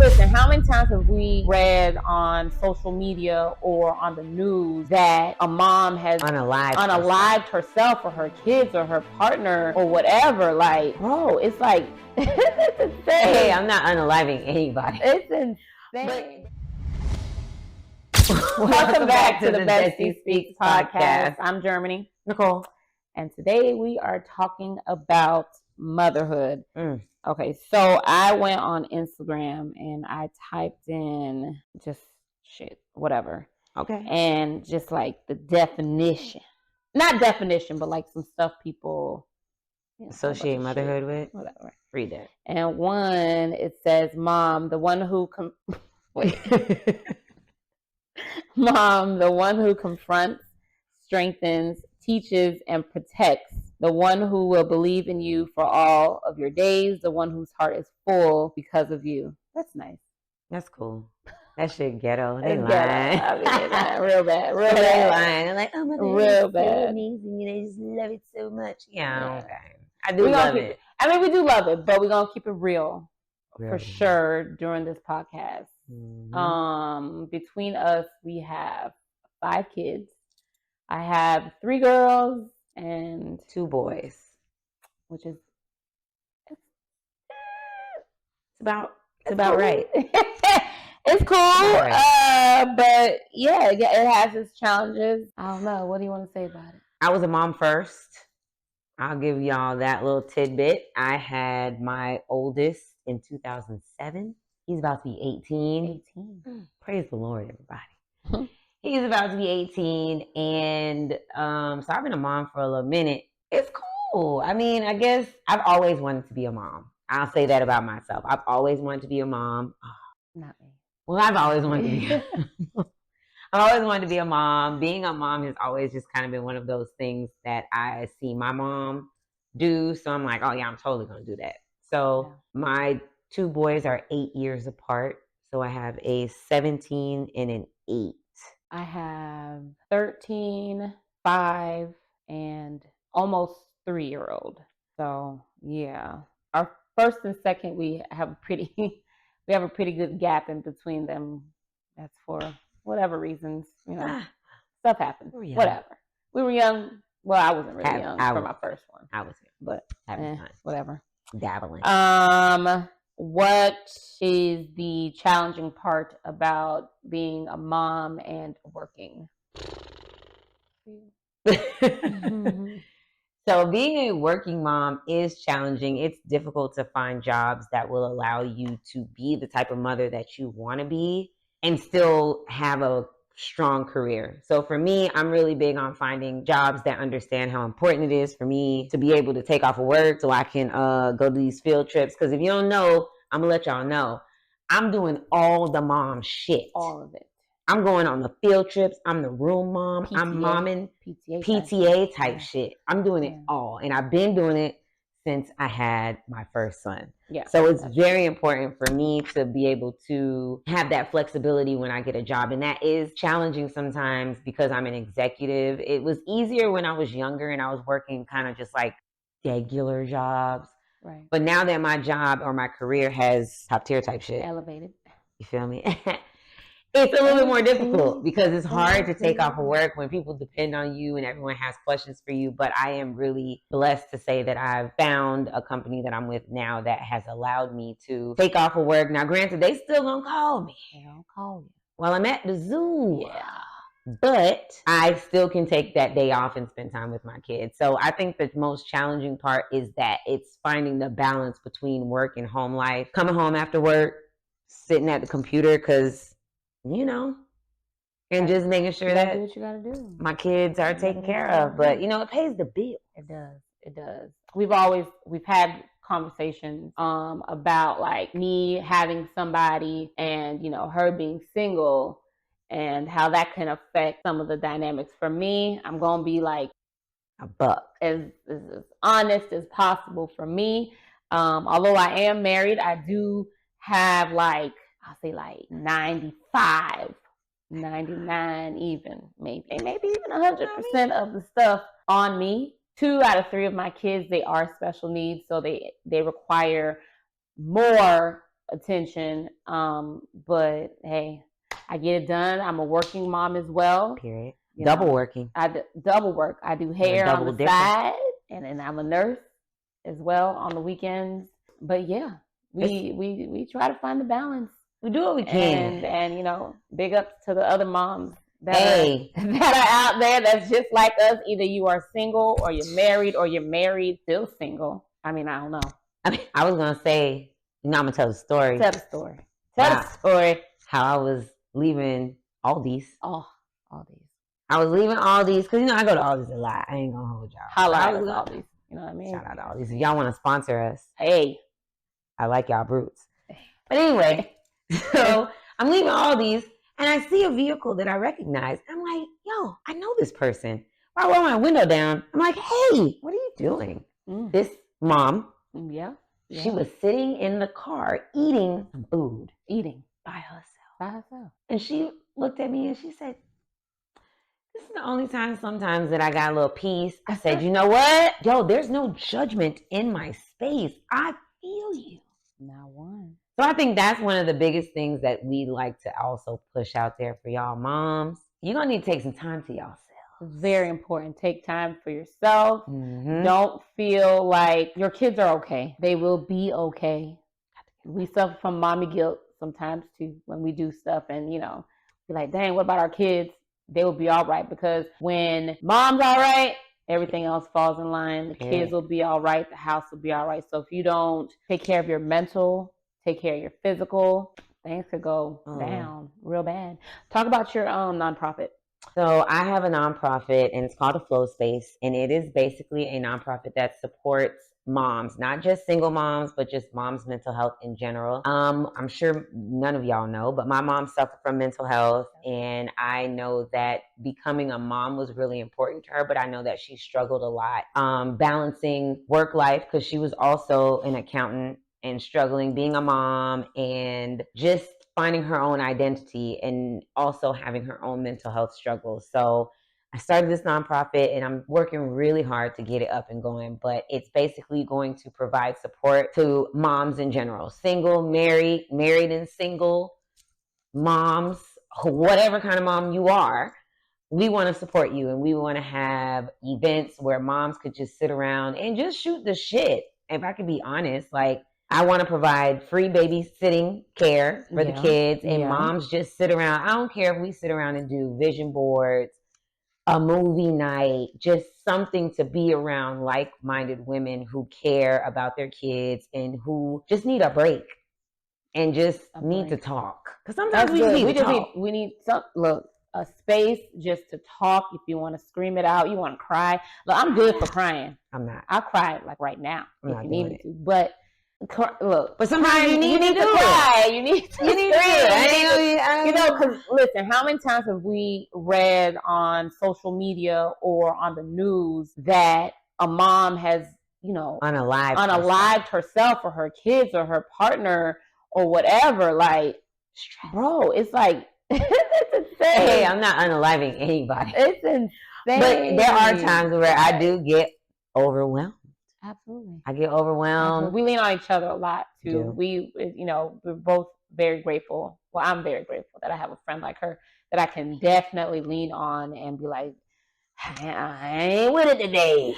listen, how many times have we read on social media or on the news that a mom has unalived herself or her kids or her partner or whatever? Like, bro, it's like, it's insane. Hey, I'm not unaliving anybody. It's insane. Welcome back to the Besties Speaks podcast. I'm Germany. Nicole. And today we are talking about motherhood. Okay, so I went on Instagram and I typed in just shit, whatever. Okay. And just like the definition. Not definition, but like some stuff people associate motherhood with. Whatever. Read that. And one, it says, Mom, the one who Mom, the one who confronts, strengthens, teaches, and protects. The one who will believe in you for all of your days. The one whose heart is full because of you. That's nice. That's cool. That shit ghetto. They lying. I mean, real bad. Real bad. They lying. They're like, oh my God, real it's bad. So amazing. I just love it so much. Yeah. Okay. I do love it. I mean, we do love it, but we're going to keep it real for sure during this podcast. Mm-hmm. Between us, we have 5 kids. I have 3 girls and 2 boys, which is it's about right. It's cool, right. But yeah, it has its challenges. I don't know. What do you want to say about it? I was a mom first. I'll give y'all that little tidbit. I had my oldest in 2007. He's about to be 18. Praise the Lord, everybody. He's about to be 18, and so I've been a mom for a little minute. It's cool. I mean, I guess I've always wanted to be a mom. I'll say that about myself. I've always wanted to be a mom. Not me. Well, I've always wanted to be I've always wanted to be a mom. Being a mom has always just kind of been one of those things that I see my mom do. So I'm like, oh yeah, I'm totally going to do that. So my 2 boys are 8 years apart. So I have a 17 and an 8. I have 13, 5, and almost 3-year-old. So yeah, our first and second, we have a pretty good gap in between them. That's for whatever reasons, stuff happens. Whatever. We were young. Well, I wasn't really young for my first one. I was young, but whatever. Dabbling. What is the challenging part about being a mom and working? So being a working mom is challenging. It's difficult to find jobs that will allow you to be the type of mother that you want to be and still have a strong career. So for me, I'm really big on finding jobs that understand how important it is for me to be able to take off of work so I can go to these field trips. Because if you don't know, I'm going to let y'all know, I'm doing all the mom shit. All of it. I'm going on the field trips. I'm the room mom. PTA, I'm momming PTA type shit. I'm doing it all. And I've been doing it since I had my first son. Yeah. So it's very important for me to be able to have that flexibility when I get a job. And that is challenging sometimes because I'm an executive. It was easier when I was younger and I was working kind of just like regular jobs. Right. But now that my job or my career has top tier type shit. Elevated. You feel me? It's a little bit more difficult because it's hard to take off of work when people depend on you and everyone has questions for you. But I am really blessed to say that I've found a company that I'm with now that has allowed me to take off of work. Now, granted, they still gonna call me. They don't call you. Well, I'm at the zoo. Yeah. But I still can take that day off and spend time with my kids. So I think the most challenging part is that it's finding the balance between work and home life. Coming home after work, sitting at the computer because and just making sure that do what you gotta do. My kids are taken care of. But it pays the bill. It does. We've had conversations about like me having somebody and her being single and how that can affect some of the dynamics. For me, I'm gonna be like a buck, as honest as possible for me. Although I am married, I do have like, I'll say like 95, 99 even, maybe even 100% of the stuff on me. 2 out of 3 of my kids, they are special needs, so they require more attention. But hey, I get it done. I'm a working mom as well. Period. Double working. Double work. I do hair on the side, and then I'm a nurse as well on the weekends. But yeah, we try to find the balance. We do what we can. And big ups to the other moms that are out there that's just like us. Either you are single or you're married still single. I mean, I don't know. I was gonna say, I'm gonna tell the story. Tell the story. How I was leaving Aldi's. Oh, Aldi's. I was leaving Aldi's because I go to Aldi's a lot. I ain't gonna hold y'all. Holla at Aldi's. You know what I mean? Shout out to Aldi's. If y'all want to sponsor us, hey, I like y'all brutes. But anyway, so I'm leaving Aldi's and I see a vehicle that I recognize. I'm like, yo, I know this person. I roll my window down. I'm like, hey, what are you doing? This mom. Yeah. She was sitting in the car eating some food. Eating. By herself. And she looked at me and she said, this is the only time sometimes that I got a little peace. I said, you know what? Yo, there's no judgment in my space. I feel you. Not one. So I think that's one of the biggest things that we like to also push out there for y'all moms. You're going to need to take some time to yourself. Very important. Take time for yourself. Mm-hmm. Don't feel like your kids are okay. They will be okay. We suffer from mommy guilt sometimes too when we do stuff and, be like, dang, what about our kids? They will be all right, because when mom's all right, everything else falls in line. The kids will be all right. The house will be all right. So if you don't take care of your mental, take care of your physical, things could go down real bad. Talk about your nonprofit. So I have a nonprofit and it's called A Flow Space, and it is basically a nonprofit that supports moms, not just single moms, but just moms' mental health in general. I'm sure none of y'all know, but my mom suffered from mental health, and I know that becoming a mom was really important to her, but I know that she struggled a lot balancing work life, because she was also an accountant, and struggling being a mom and just finding her own identity and also having her own mental health struggles. So I started this nonprofit and I'm working really hard to get it up and going, but it's basically going to provide support to moms in general, single, married and single moms, whatever kind of mom you are. We want to support you, and we want to have events where moms could just sit around and just shoot the shit. If I could be honest, I want to provide free babysitting care for the kids, and moms just sit around. I don't care if we sit around and do vision boards, a movie night, just something to be around like-minded women who care about their kids and who just need a break and just need to talk. Because sometimes we need a space just to talk. If you want to scream it out, you want to cry. Look, I'm good for crying. I'm not. I'll cry right now if you need me to. But sometimes you need to cry. You need to scream. Because listen, how many times have we read on social media or on the news that a mom has, unalived herself or her kids or her partner or whatever? Bro, it's like, it's insane. Hey, I'm not unaliving anybody. It's insane. But there are times where I do get overwhelmed. Absolutely. I get overwhelmed. Absolutely. We lean on each other a lot too. We're both very grateful. Well, I'm very grateful that I have a friend like her that I can definitely lean on and be like, I ain't with it today.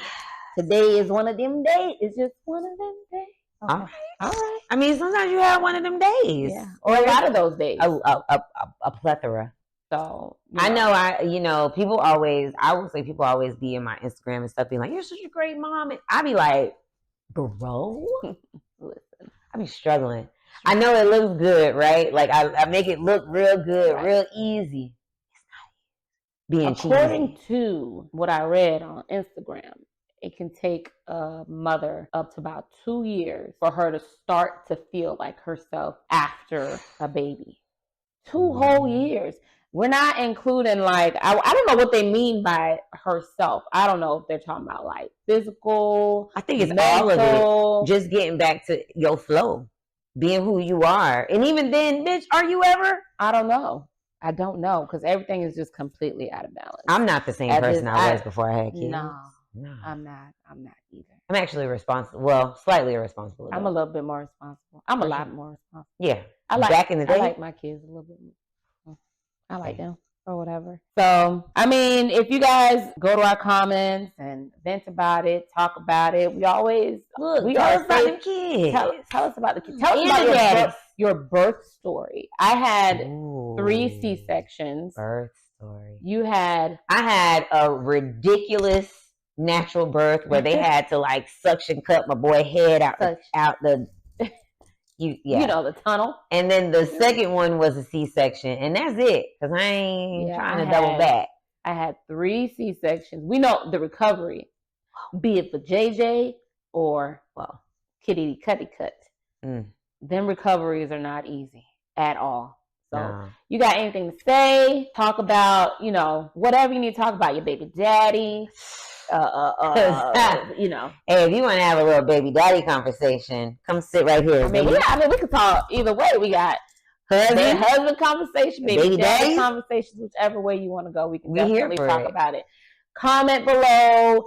Today is one of them days. It's just one of them days. Okay. All right. I mean, sometimes you have one of them days. Yeah. Or a lot of those days. A plethora. So I know people always be in my Instagram and stuff being like, you're such a great mom. And I be like, bro, listen, I be struggling. I know it looks good, right? I make it look real good, real easy. It's not being according to what I read on Instagram, it can take a mother up to about 2 years for her to start to feel like herself after a baby. 2 whole years. We're not including I don't know what they mean by herself. I don't know if they're talking about physical. I think it's mental, all of it. Just getting back to your flow, being who you are. And even then, bitch, are you ever? I don't know. I don't know, because everything is just completely out of balance. I'm not the same person I was before I had kids. No, No. I'm not either. I'm actually responsible. Well, slightly irresponsible. I'm a little bit more responsible. I'm a lot more responsible. Yeah. Back in the day, I like my kids a little bit more. I like them or whatever. So, I mean, if you guys go to our comments and vent about it, talk about it, we always tell us about the kids. Tell us about the kids. Tell us about your birth story. I had 3 C-sections. Birth story. I had a ridiculous natural birth where they had to like suction cut my boy head out the you know, the tunnel. And then the second one was a C-section, and that's it, because I ain't trying to double back. I had 3 C-sections. We know the recovery, be it for JJ or kitty cutty cut. Them recoveries are not easy at all. So you got anything to say? Talk about, you know, whatever you need to talk about, your baby daddy. You know, hey, if you want to have a little baby daddy conversation, come sit right here. I mean, we could talk either way. We got husband conversation, baby daddy conversations, whichever way you want to go. We can definitely talk about it. Comment below.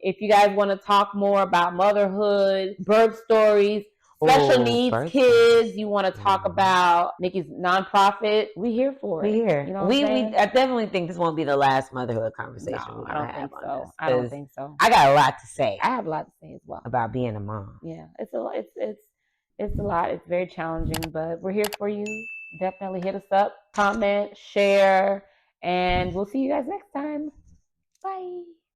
If you guys want to talk more about motherhood, birth stories, special needs kids, you want to talk about Nikki's nonprofit, we here for it. Here. You know I definitely think this won't be the last motherhood conversation. No, I don't think so. I don't think so. I got a lot to say. I have a lot to say as well about being a mom. Yeah, it's a lot. It's a lot. It's very challenging, but we're here for you. Definitely hit us up, comment, share, and we'll see you guys next time. Bye.